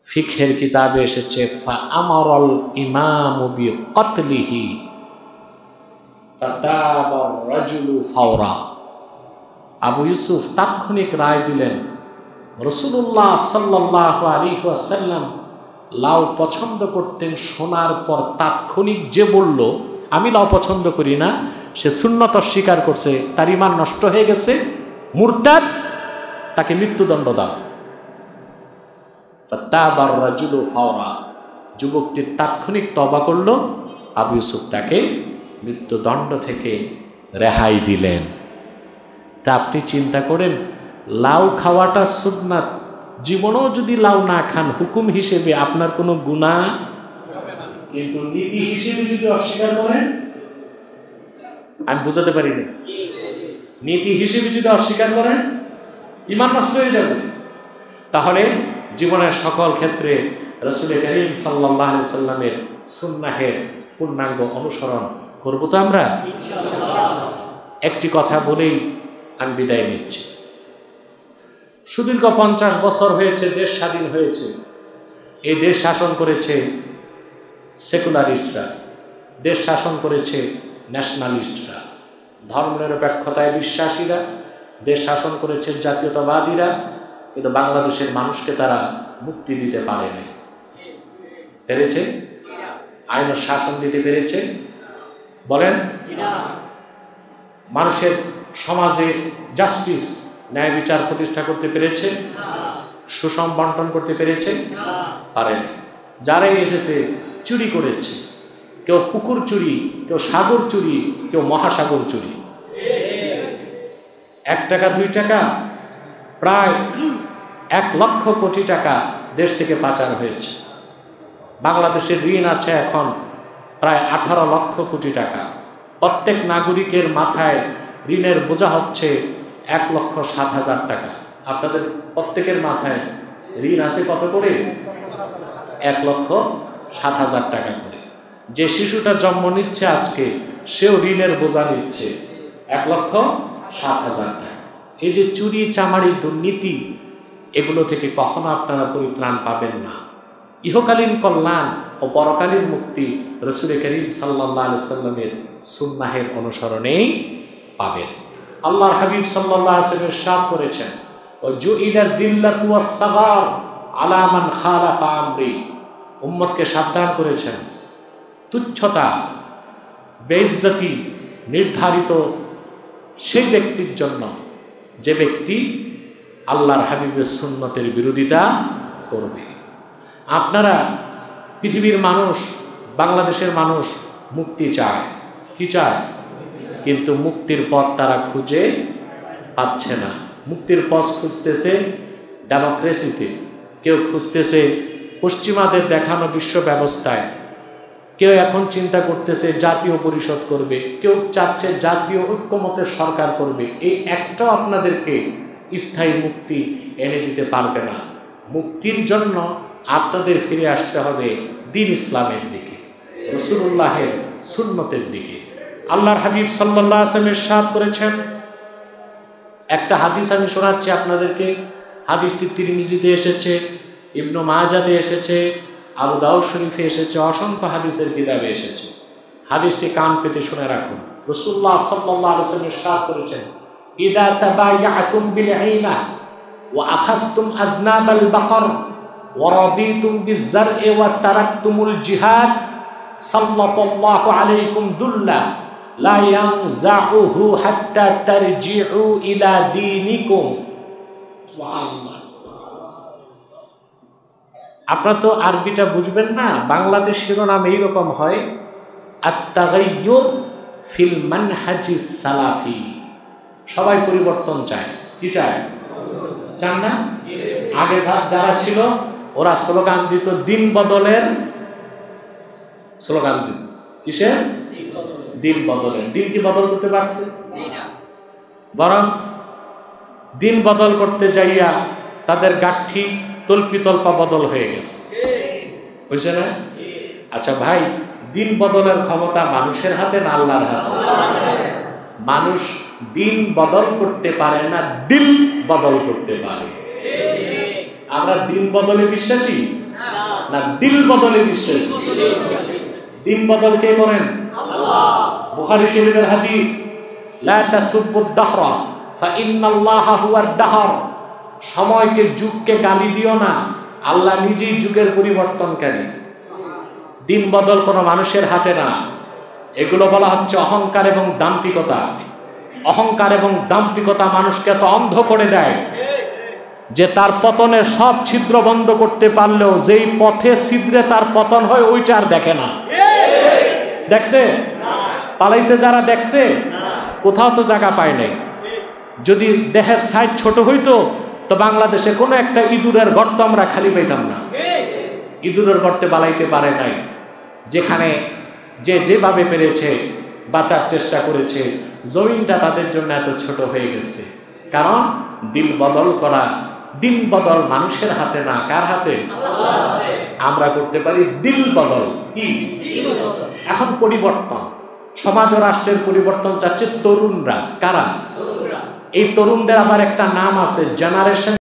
Speaker 1: ফিকহের কিতাবে এসেছে, ফাআমারাল ইমামু বিকতলিহি ফাতাবার রাজুলু ফাওরা। আবু ইউসুফ তাৎক্ষণিক রায় দিলেন। রাসূলুল্লাহ সাল্লাল্লাহু আলাইহি ওয়াসাল্লাম লাউ পছন্দ করতেন শোনার পর তাৎক্ষণিক যে বলল আমি লাউ পছন্দ করি না, সে সুন্নত অস্বীকার করছে, তার ঈমান নষ্ট হয়ে গেছে, মুরতাদ, তাকে মৃত্যুদণ্ড দাও। ফাতাবার রাজুলু ফাওরা, যুবকটি তাৎক্ষণিক তওবা করল, আবু ইউসুফ তাকে মৃত্যুদণ্ড থেকে রেহাই দিলেন। তা আপনি চিন্তা করেন, লাউ খাওয়াটা সুন্নাত, জীবনেও যদি লাউ না খান হুকুম হিসেবে আপনার কোনো গুনাহ, কিন্তু নীতি হিসেবে যদি অস্বীকার করেন, আমি বুঝাতে পারিনি, নীতি হিসেবে যদি অস্বীকার করেন ঈমান নষ্ট হয়ে যাবে। তাহলে জীবনের সকল ক্ষেত্রে রাসূল করিম সাল্লাল্লাহু আলাইহি সাল্লামের সুন্নাহের পূর্ণাঙ্গ অনুসরণ করব তো আমরা ইনশাআল্লাহ। একটি কথা বলেই আমি বিদায় নিচ্ছি। সুদীর্ঘ 50 বছর হয়েছে দেশ স্বাধীন হয়েছে। এই দেশ শাসন করেছে সেকুলারিস্টরা, দেশ শাসন করেছে ন্যাশনালিস্টরা, ধর্মনিরপেক্ষতায় বিশ্বাসীরা, দেশ শাসন করেছে জাতীয়তাবাদীরা, কিন্তু বাংলাদেশের মানুষকে তারা মুক্তি দিতে পারেনি। পেরেছে? আইন ও শাসন দিতে পেরেছে? বলেন। মানুষের সমাজে জাস্টিস, ন্যায় বিচার প্রতিষ্ঠা করতে পেরেছে? সুষম বন্টন করতে পেরেছে? পারেনি। যারাই এসেছে চুরি করেছে, কেউ পুকুর চুরি, কেউ সাগর চুরি, কেউ মহাসাগর চুরি। 1 টাকা 2 টাকা প্রায় 1 লক্ষ কোটি টাকা দেশ থেকে পাচার হয়েছে। বাংলাদেশের ঋণ আছে এখন প্রায় 18 লক্ষ কোটি টাকা। প্রত্যেক নাগরিকের মাথায় ঋণের বোঝা হচ্ছে 1,07,000 টাকা। আপনাদের প্রত্যেকের মাথায় ঋণ আছে কত করে? 1,07,000 টাকা করে। যে শিশুটা জন্ম নিচ্ছে আজকে, সেও ঋণের বোঝা নিচ্ছে 1,07,000 টাকা। এই যে চুরি, চামারি, দুর্নীতি, এগুলো থেকে কখনো আপনারা পরিত্রাণ পাবেন না। ইহকালীন কল্যাণ ও পরকালীন মুক্তি রাসূল করিম সাল্লাল্লাহু আলাইহি সাল্লামের সুন্নাহের অনুসরণেই পাবেন। আল্লাহর হাবিব সাল্লাল্লাহু আলাইহি ওয়াসাল্লাম ইরশাদ করেছেন, ওয়াজুইলা দিল্লাতু ওয়াস-সাগার আলা মান খালাফা আমরি। উম্মতকে সাবধান করেছেন, তুচ্ছতা, বেইজ্জতি নির্ধারিত সেই ব্যক্তির জন্য যে ব্যক্তি আল্লাহর হাবিবের সুন্নতের বিরোধিতা করবে। আপনারা পৃথিবীর মানুষ, বাংলাদেশের মানুষ মুক্তি চায়, কি চায়? কিন্তু মুক্তির পথ তারা খুঁজে পাচ্ছে না। মুক্তির পথ খুঁজতেছে ডেমোক্রেসিতে, কেউ খুঁজতেছে পশ্চিমাদের দেখানো বিশ্ব ব্যবস্থায়, কেউ এখন চিন্তা করতেছে জাতীয় পরিষদ করবে, কেউ চাচ্ছে জাতীয় ঐক্যমতের সরকার করবে। এই একটাও আপনাদেরকে স্থায়ী মুক্তি এনে দিতে পারবে না। মুক্তির জন্য আপনাদের ফিরে আসতে হবে দ্বীন ইসলামের দিকে, রাসূলুল্লাহের সুন্নতের দিকে। আল্লাহর হাবিব সাল্লাল্লাহু আলাইহি ওয়াসাল্লাম ইরশাদ করেছেন, একটা হাদিস আমি শোনাচ্ছি আপনাদেরকে। হাদিসটি তিরমিজিতে এসেছে, ইবনু মাজাতে এসেছে, আবু দাউদ শরীফে এসেছে, অসংখ্য হাদিসের কিতাবে এসেছে। হাদিসটি কান পেতে শুনে রাখুন। রাসূলুল্লাহ সাল্লাল্লাহু আলাইহি ওয়াসাল্লাম ইরশাদ করেছেন, ইযা তাবায়াতুম বিল আইনা ওয়া আখাযতুম আযনাবাল বাকর ওয়া রাদিতুম বিয-যার'i ওয়া তারাকতুমুল জিহাদ সাল্লাল্লাহু আলাইকুম যুল্লা লা ইয়ানজাউহু হাত্তা তারজিউ ইলা দীনিকুম। সুবহানাল্লাহ। আপনারা তো আরবিটা বুঝবেন না, বাংলাদেশ শিরোনাম এইরকম হয়, আত-তাগায়্যুর ফিল মানহাজিস সালাফি। সবাই পরিবর্তন চায়, কি চায়? চান না? আগে যারা ছিল ওরা স্লোগান দিত দিন বদলের, স্লোগান দিত কিসের? দিন বদলের। দিন কি বদল করতে পারছে? বরং দিন বদল করতে যাইয়া তাদের গাঠি তল্পিতল্পা বদল হয়ে গেছে, বুঝছে না? আচ্ছা ভাই, দিন বদলের ক্ষমতা মানুষের হাতে না আল্লাহর হাতে? মানুষ দিন বদল করতে পারে না, দিল বদল করতে পারে। আমরা দিন বদলে বিশ্বাসী না দিল বদলে বিশ্বাসী? দিন বদল কে করেন? বুখারী শরীফের হাদিস, লা তাসুব্বুদ দাহরা ফা ইন্নাল্লাহা হুয়াদ দাহর। সময়কে, যুগকে গালি দিও না, আল্লাহ নিজেই যুগের পরিবর্তনকারী। দিন বদল কোনো মানুষের হাতে না। এগুলো বলা হচ্ছে অহংকার এবং দাম্ভিকতা। অহংকার এবং দাম্ভিকতা মানুষকে এত অন্ধ করে দেয় যে তার পতনের সব ছিদ্র বন্ধ করতে পারলেও যেই পথে ছিদ্রে তার পতন হয় ওইটা আর দেখে না। দেখছে? পালাইছে যারা, দেখছে? কোথাও তো জায়গা পায় নাই। যদি দেহের সাইজ ছোট হইতো তো বাংলাদেশে কোনো একটা ইঁদুরের গর্ত আমরা খালি পাইতাম না। ইঁদুরের গর্তে পালাইতে পারে নাই। যেখানে যে যেভাবে পেরেছে বাঁচার চেষ্টা করেছে, জমিনটা তাদের জন্য এত ছোট হয়ে গেছে। কারণ দিল বদল করা, দিন বদল মানুষের হাতে না, কার হাতে? আমরা করতে পারি দিল বদল। কি? এখন পরিবর্তন, সমাজ ও রাষ্ট্রের পরিবর্তন চাচ্ছে তরুণরা। কারা? এই তরুণদের আবার একটা নাম আছে, জেনারেশন